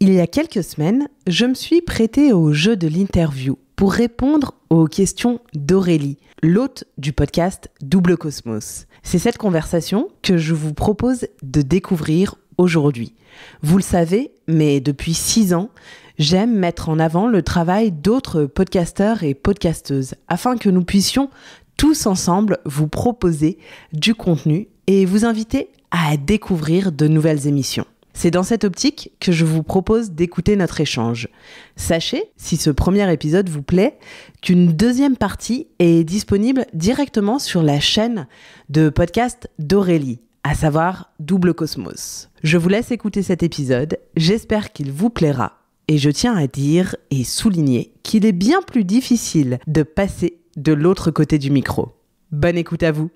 Il y a quelques semaines, je me suis prêtée au jeu de l'interview pour répondre aux questions d'Aurélie, l'hôte du podcast Double Cosmos. C'est cette conversation que je vous propose de découvrir aujourd'hui. Vous le savez, mais depuis 6 ans, j'aime mettre en avant le travail d'autres podcasteurs et podcasteuses afin que nous puissions tous ensemble vous proposer du contenu et vous inviter à découvrir de nouvelles émissions. C'est dans cette optique que je vous propose d'écouter notre échange. Sachez, si ce premier épisode vous plaît, qu'une deuxième partie est disponible directement sur la chaîne de podcast d'Aurélie, à savoir Double Cosmos. Je vous laisse écouter cet épisode, j'espère qu'il vous plaira. Et je tiens à dire et souligner qu'il est bien plus difficile de passer de l'autre côté du micro. Bonne écoute à vous.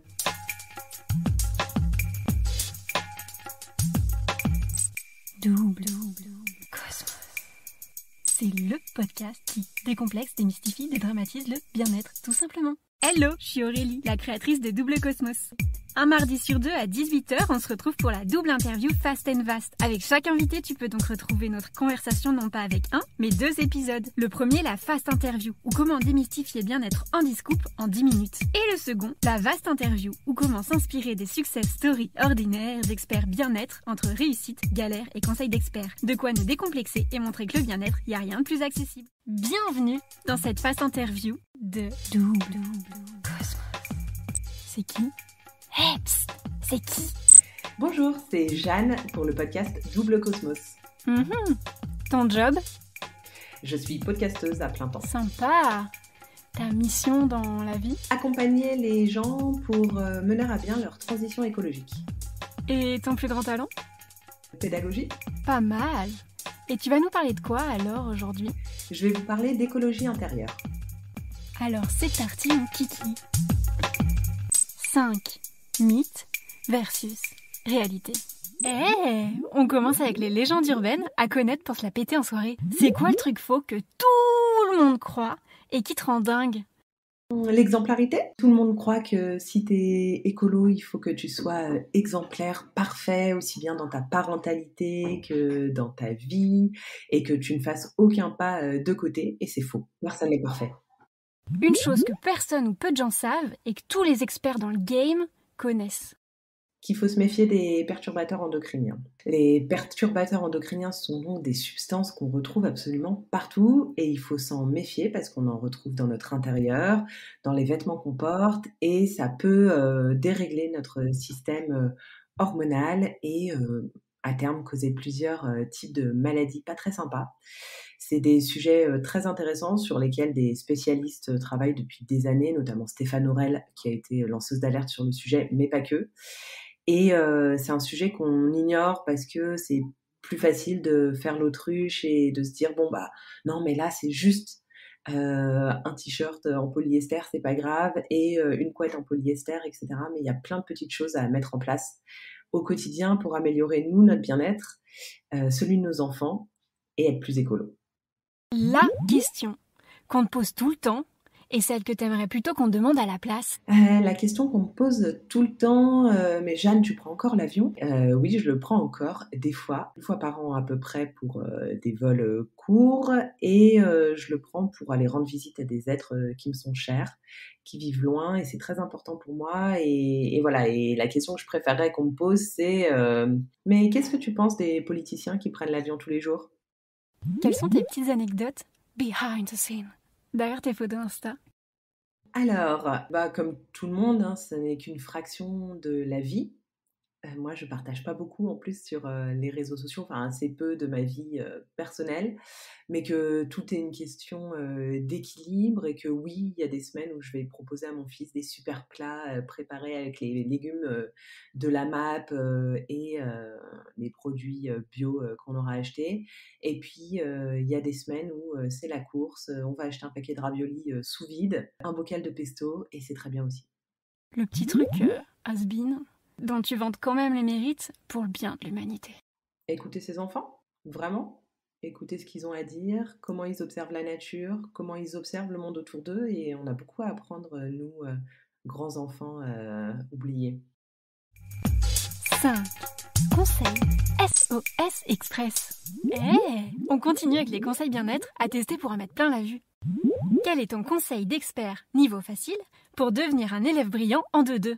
Double Cosmos. C'est le podcast qui décomplexe, démystifie, dédramatise le bien-être, tout simplement. Hello, je suis Aurélie, la créatrice de Double Cosmos. Un mardi sur 2 à 18h, on se retrouve pour la double interview Fast and Vast. Avec chaque invité, tu peux donc retrouver notre conversation non pas avec un, mais 2 épisodes. Le premier, la Fast Interview, ou comment démystifier bien-être en 10 scoop en 10 minutes. Et le second, la Vast Interview, ou comment s'inspirer des success stories ordinaires d'experts bien-être entre réussite, galère et conseils d'experts. De quoi nous décomplexer et montrer que le bien-être, y a rien de plus accessible. Bienvenue dans cette Fast Interview de Double Cosmos. C'est qui? Hey, psst, c'est qui? Bonjour, c'est Jeanne pour le podcast Double Cosmos. Ton job? Je suis podcasteuse à plein temps. Sympa. Ta mission dans la vie? Accompagner les gens pour mener à bien leur transition écologique. Et ton plus grand talent? Pédagogie. Pas mal. Et tu vas nous parler de quoi alors aujourd'hui? Je vais vous parler d'écologie intérieure. Alors c'est parti mon kiki. 5 mythes versus réalité. On commence avec les légendes urbaines à connaître pour se la péter en soirée. C'est quoi le truc faux que tout le monde croit et qui te rend dingue? L'exemplarité. Tout le monde croit que si t'es écolo, il faut que tu sois exemplaire, parfait, aussi bien dans ta parentalité que dans ta vie, et que tu ne fasses aucun pas de côté, et c'est faux. Personne n'est parfait. Une chose que personne ou peu de gens savent et que tous les experts dans le game connaissent. Qu'il faut se méfier des perturbateurs endocriniens. Les perturbateurs endocriniens sont donc des substances qu'on retrouve absolument partout et il faut s'en méfier parce qu'on en retrouve dans notre intérieur, dans les vêtements qu'on porte et ça peut dérégler notre système hormonal et à terme causer plusieurs types de maladies pas très sympas. C'est des sujets très intéressants sur lesquels des spécialistes travaillent depuis des années, notamment Stéphane Aurel qui a été lanceuse d'alerte sur le sujet, mais pas que. Et c'est un sujet qu'on ignore parce que c'est plus facile de faire l'autruche et de se dire bon bah non mais là c'est juste un t-shirt en polyester, c'est pas grave, et une couette en polyester, etc. Mais il y a plein de petites choses à mettre en place au quotidien pour améliorer nous, notre bien-être, celui de nos enfants et être plus écolo. La question qu'on te pose tout le temps et celle que t'aimerais plutôt qu'on te demande à la place. La question qu'on me pose tout le temps, mais Jeanne, tu prends encore l'avion? Oui, je le prends encore, des fois, une fois par an à peu près pour des vols courts, et je le prends pour aller rendre visite à des êtres qui me sont chers, qui vivent loin, et c'est très important pour moi. Et voilà, et la question que je préférerais qu'on me pose, c'est mais qu'est-ce que tu penses des politiciens qui prennent l'avion tous les jours? Quelles sont tes petites anecdotes behind the scene, derrière tes photos Insta? Alors, comme tout le monde, hein, ce n'est qu'une fraction de la vie. Moi, je partage pas beaucoup en plus sur les réseaux sociaux, enfin assez peu de ma vie personnelle, mais que tout est une question d'équilibre et que oui, il y a des semaines où je vais proposer à mon fils des super plats préparés avec les légumes de la MAP et les produits bio qu'on aura achetés. Et puis, il y a des semaines où c'est la course, on va acheter un paquet de raviolis sous vide, un bocal de pesto, et c'est très bien aussi. Le petit truc has-been dont tu vantes quand même les mérites pour le bien de l'humanité. Écouter ses enfants, vraiment. Écouter ce qu'ils ont à dire, comment ils observent la nature, comment ils observent le monde autour d'eux, et on a beaucoup à apprendre, nous, grands enfants oubliés. 5 Conseil SOS Express. On continue avec les conseils bien-être à tester pour en mettre plein la vue. Quel est ton conseil d'expert niveau facile pour devenir un élève brillant en 2-2?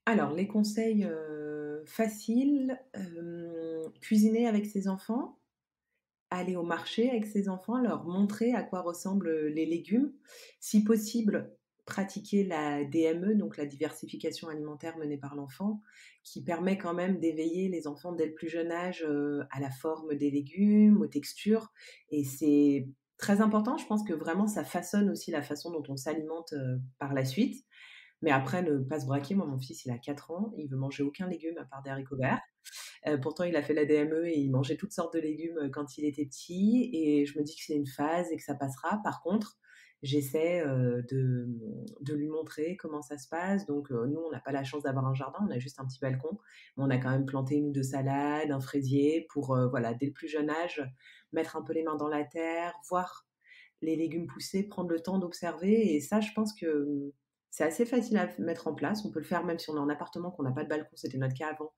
Alors, les conseils faciles, cuisiner avec ses enfants, aller au marché avec ses enfants, leur montrer à quoi ressemblent les légumes. Si possible, pratiquer la DME, donc la diversification alimentaire menée par l'enfant, qui permet quand même d'éveiller les enfants dès le plus jeune âge à la forme des légumes, aux textures. Et c'est très important, je pense que vraiment ça façonne aussi la façon dont on s'alimente par la suite. Mais après, ne pas se braquer. Moi, mon fils, il a 4 ans, il veut manger aucun légume à part des haricots verts. Pourtant, il a fait la DME et il mangeait toutes sortes de légumes quand il était petit. Et je me dis que c'est une phase et que ça passera. Par contre, j'essaie de lui montrer comment ça se passe. Donc, nous, on n'a pas la chance d'avoir un jardin, on a juste un petit balcon. Mais on a quand même planté une ou deux salades, un fraisier pour, voilà, dès le plus jeune âge, mettre un peu les mains dans la terre, voir les légumes pousser, prendre le temps d'observer. Et ça, je pense que c'est assez facile à mettre en place. On peut le faire même si on est en appartement, qu'on n'a pas de balcon, c'était notre cas avant.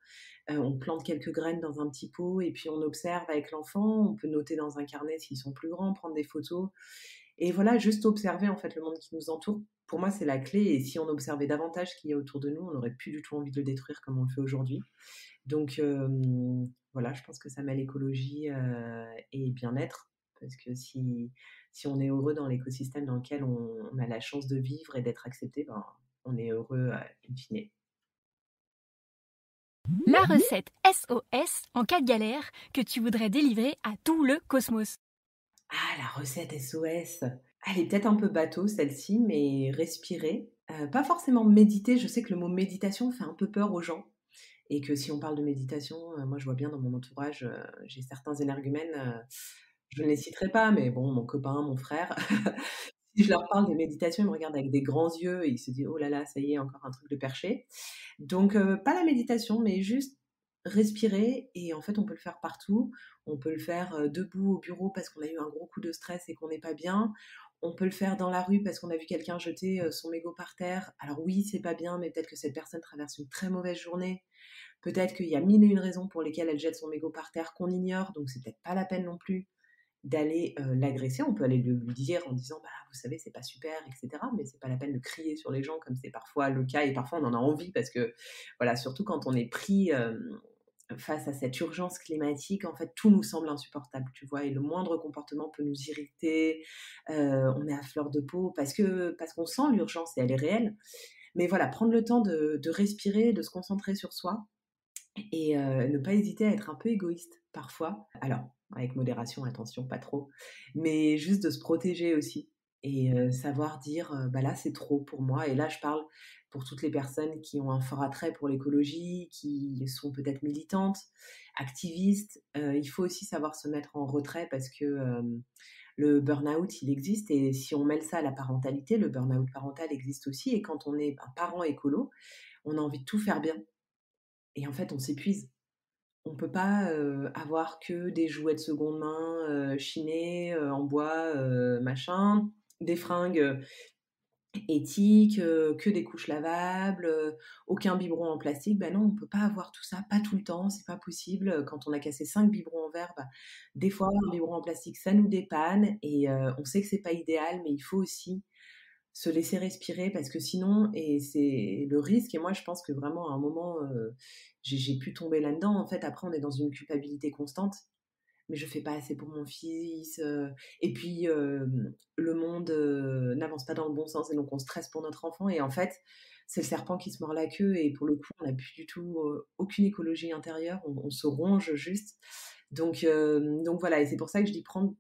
On plante quelques graines dans un petit pot et puis on observe avec l'enfant. On peut noter dans un carnet s'ils sont plus grands, prendre des photos. Et voilà, juste observer en fait le monde qui nous entoure. Pour moi, c'est la clé. Et si on observait davantage ce qu'il y a autour de nous, on n'aurait plus du tout envie de le détruire comme on le fait aujourd'hui. Donc voilà, je pense que ça mêle écologie et bien-être. Parce que si on est heureux dans l'écosystème dans lequel on a la chance de vivre et d'être accepté, ben, on est heureux in fine. La recette SOS en cas de galère que tu voudrais délivrer à tout le cosmos. Ah, la recette SOS. Elle est peut-être un peu bateau celle-ci, mais respirer. Pas forcément méditer. Je sais que le mot méditation fait un peu peur aux gens. Et que si on parle de méditation, moi je vois bien dans mon entourage, j'ai certains énergumènes, je ne les citerai pas, mais bon, mon copain, mon frère, si je leur parle de méditation, ils me regardent avec des grands yeux et ils se disent: «Oh là là, ça y est, encore un truc de perché». Donc pas la méditation, mais juste respirer et en fait, on peut le faire partout. On peut le faire, debout au bureau parce qu'on a eu un gros coup de stress et qu'on n'est pas bien. On peut le faire dans la rue parce qu'on a vu quelqu'un jeter, son mégot par terre. Alors oui, c'est pas bien, mais peut-être que cette personne traverse une très mauvaise journée. Peut-être qu'il y a mille et une raisons pour lesquelles elle jette son mégot par terre qu'on ignore, donc c'est peut-être pas la peine non plus d'aller l'agresser. On peut aller le lui dire en disant: «Bah, vous savez, c'est pas super» et cetera, mais c'est pas la peine de crier sur les gens comme c'est parfois le cas et parfois on en a envie parce que, voilà, surtout quand on est pris, face à cette urgence climatique, en fait, tout nous semble insupportable, tu vois? Et le moindre comportement peut nous irriter, on est à fleur de peau parce qu'on sent l'urgence et elle est réelle. Mais voilà, prendre le temps de respirer, de se concentrer sur soi et ne pas hésiter à être un peu égoïste parfois. Alors, avec modération, attention, pas trop, mais juste de se protéger aussi et savoir dire, «Bah, là, c'est trop pour moi» et là, je parle pour toutes les personnes qui ont un fort attrait pour l'écologie, qui sont peut-être militantes, activistes. Il faut aussi savoir se mettre en retrait parce que, le burn-out, il existe et si on mêle ça à la parentalité, le burn-out parental existe aussi et quand on est un parent écolo, on a envie de tout faire bien et en fait, on s'épuise. On peut pas, avoir que des jouets de seconde main, chinés, en bois, machin, des fringues, éthiques, que des couches lavables, aucun biberon en plastique. Bah non, on peut pas avoir tout ça, pas tout le temps, c'est pas possible. Quand on a cassé 5 biberons en verre, bah, des fois un biberon en plastique, ça nous dépanne et on sait que c'est pas idéal, mais il faut aussi se laisser respirer parce que sinon et c'est le risque et moi je pense que vraiment à un moment, j'ai pu tomber là-dedans. En fait, après on est dans une culpabilité constante. Mais je fais pas assez pour mon fils, et puis, le monde, n'avance pas dans le bon sens et donc on stresse pour notre enfant et en fait, c'est le serpent qui se mord la queue et pour le coup, on n'a plus du tout, aucune écologie intérieure, on se ronge juste. Donc voilà et c'est pour ça que je dis prendre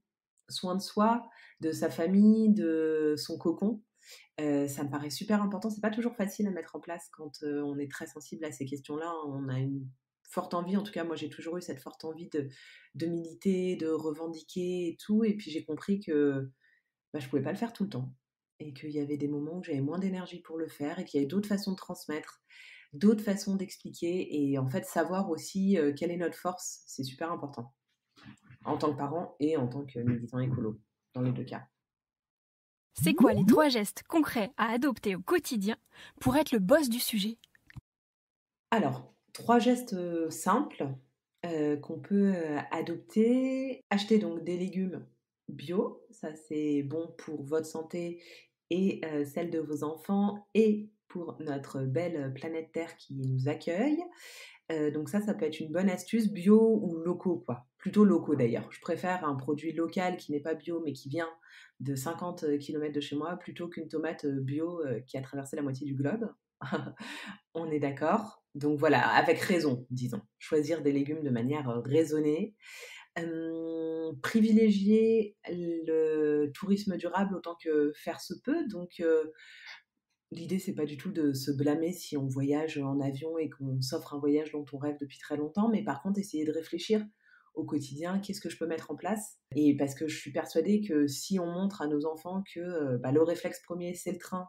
soin de soi, de sa famille, de son cocon. Ça me paraît super important. C'est pas toujours facile à mettre en place quand, on est très sensible à ces questions-là. On a une forte envie, en tout cas moi j'ai toujours eu cette forte envie de militer, de revendiquer et tout et puis j'ai compris que, bah, je pouvais pas le faire tout le temps et qu'il y avait des moments où j'avais moins d'énergie pour le faire et qu'il y avait d'autres façons de transmettre, d'autres façons d'expliquer et en fait savoir aussi, quelle est notre force, c'est super important. En tant que parent et en tant que militant écolo, dans les 2 cas. C'est quoi les 3 gestes concrets à adopter au quotidien pour être le boss du sujet? Alors, 3 gestes simples qu'on peut adopter. Acheter donc des légumes bio, ça c'est bon pour votre santé et celle de vos enfants et pour notre belle planète Terre qui nous accueille. Donc ça peut être une bonne astuce, bio ou locaux quoi. Plutôt locaux d'ailleurs. Je préfère un produit local qui n'est pas bio mais qui vient de 50 kilomètres de chez moi plutôt qu'une tomate bio qui a traversé la moitié du globe. On est d'accord? Donc voilà, avec raison, disons. Choisir des légumes de manière raisonnée. Privilégier le tourisme durable autant que faire se peut. Donc l'idée, c'est pas du tout de se blâmer si on voyage en avion et qu'on s'offre un voyage dont on rêve depuis très longtemps, mais par contre, essayer de réfléchir au quotidien, qu'est-ce que je peux mettre en place? Et parce que je suis persuadée que si on montre à nos enfants que le réflexe premier, c'est le train,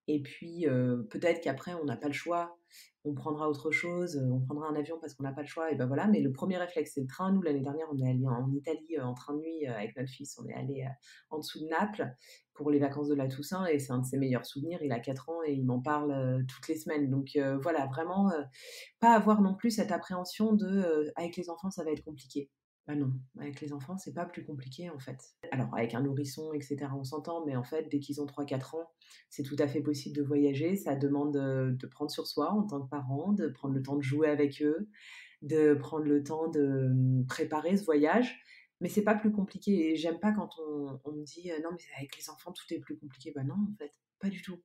et puis peut-être qu'après, on n'a pas le choix, on prendra autre chose, on prendra un avion parce qu'on n'a pas le choix, et ben voilà, mais le premier réflexe, c'est le train. Nous, l'année dernière, on est allé en Italie en train de nuit avec notre fils, on est allé en dessous de Naples pour les vacances de la Toussaint, et c'est un de ses meilleurs souvenirs. Il a 4 ans et il m'en parle toutes les semaines. Donc voilà, vraiment, pas avoir non plus cette appréhension de avec les enfants, ça va être compliqué. Bah non, avec les enfants, c'est pas plus compliqué en fait. Alors avec un nourrisson, etc., on s'entend, mais en fait, dès qu'ils ont 3-4 ans, c'est tout à fait possible de voyager. Ça demande de prendre sur soi en tant que parent, de prendre le temps de jouer avec eux, de prendre le temps de préparer ce voyage. Mais c'est pas plus compliqué. Et j'aime pas quand on me dit non, mais avec les enfants, tout est plus compliqué. Bah non, en fait, pas du tout.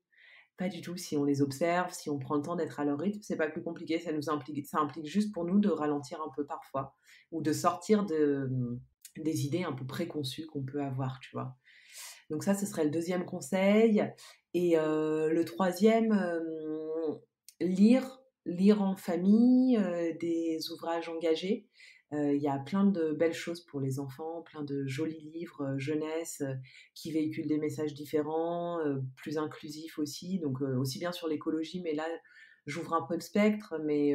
Pas du tout. Si on les observe, si on prend le temps d'être à leur rythme, c'est pas plus compliqué. Ça implique juste pour nous de ralentir un peu parfois ou de sortir des idées un peu préconçues qu'on peut avoir, tu vois. Donc ça, ce serait le deuxième conseil. Et le troisième, lire en famille, des ouvrages engagés. Il y a plein de belles choses pour les enfants, plein de jolis livres jeunesse qui véhiculent des messages différents, plus inclusifs aussi, donc aussi bien sur l'écologie, mais là, j'ouvre un peu le spectre, mais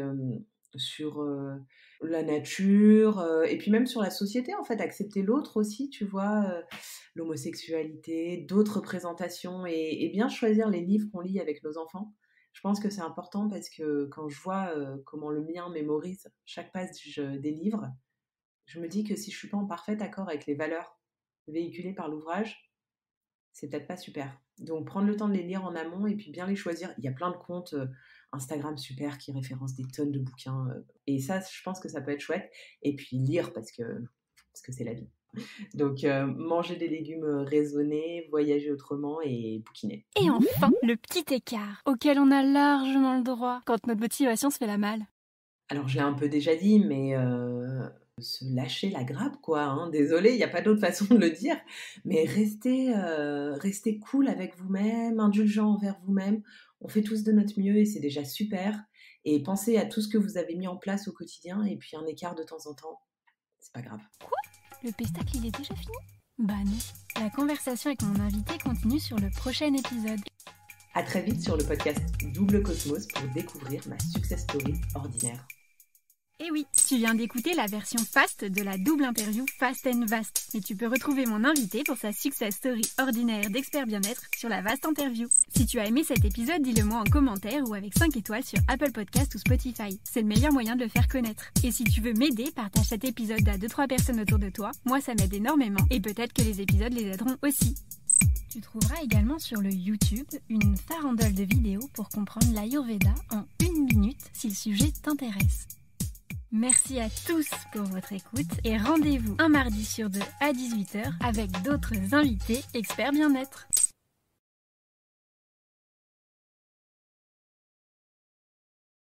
sur la nature, et puis même sur la société, en fait, accepter l'autre aussi, tu vois, l'homosexualité, d'autres représentations, et bien choisir les livres qu'on lit avec nos enfants. Je pense que c'est important parce que quand je vois comment le mien mémorise chaque page des livres, je me dis que si je suis pas en parfait accord avec les valeurs véhiculées par l'ouvrage, c'est peut-être pas super. Donc prendre le temps de les lire en amont et puis bien les choisir. Il y a plein de comptes Instagram super qui référencent des tonnes de bouquins. Et ça, je pense que ça peut être chouette. Et puis lire parce que c'est la vie. Donc, manger des légumes raisonnés, voyager autrement et bouquiner. Et enfin, le petit écart auquel on a largement le droit quand notre motivation se fait la malle. Alors, je l'ai un peu déjà dit, mais se lâcher la grappe, quoi. Hein. Désolée, il n'y a pas d'autre façon de le dire. Mais restez cool avec vous-même, indulgent envers vous-même. On fait tous de notre mieux et c'est déjà super. Et pensez à tout ce que vous avez mis en place au quotidien et puis un écart de temps en temps, c'est pas grave. Quoi ? Le pestacle, il est déjà fini ? Bah non. La conversation avec mon invité continue sur le prochain épisode. À très vite sur le podcast Double Cosmos pour découvrir ma success story ordinaire. Et oui, tu viens d'écouter la version fast de la double interview Fast and Vast. Mais tu peux retrouver mon invité pour sa success story ordinaire d'expert bien-être sur la Vast Interview. Si tu as aimé cet épisode, dis-le moi en commentaire ou avec 5 étoiles sur Apple Podcast ou Spotify. C'est le meilleur moyen de le faire connaître. Et si tu veux m'aider, partage cet épisode à 2-3 personnes autour de toi. Moi, ça m'aide énormément. Et peut-être que les épisodes les aideront aussi. Tu trouveras également sur le YouTube une farandole de vidéos pour comprendre l'Ayurveda en 1 minute si le sujet t'intéresse. Merci à tous pour votre écoute et rendez-vous un mardi sur 2 à 18h avec d'autres invités experts bien-être.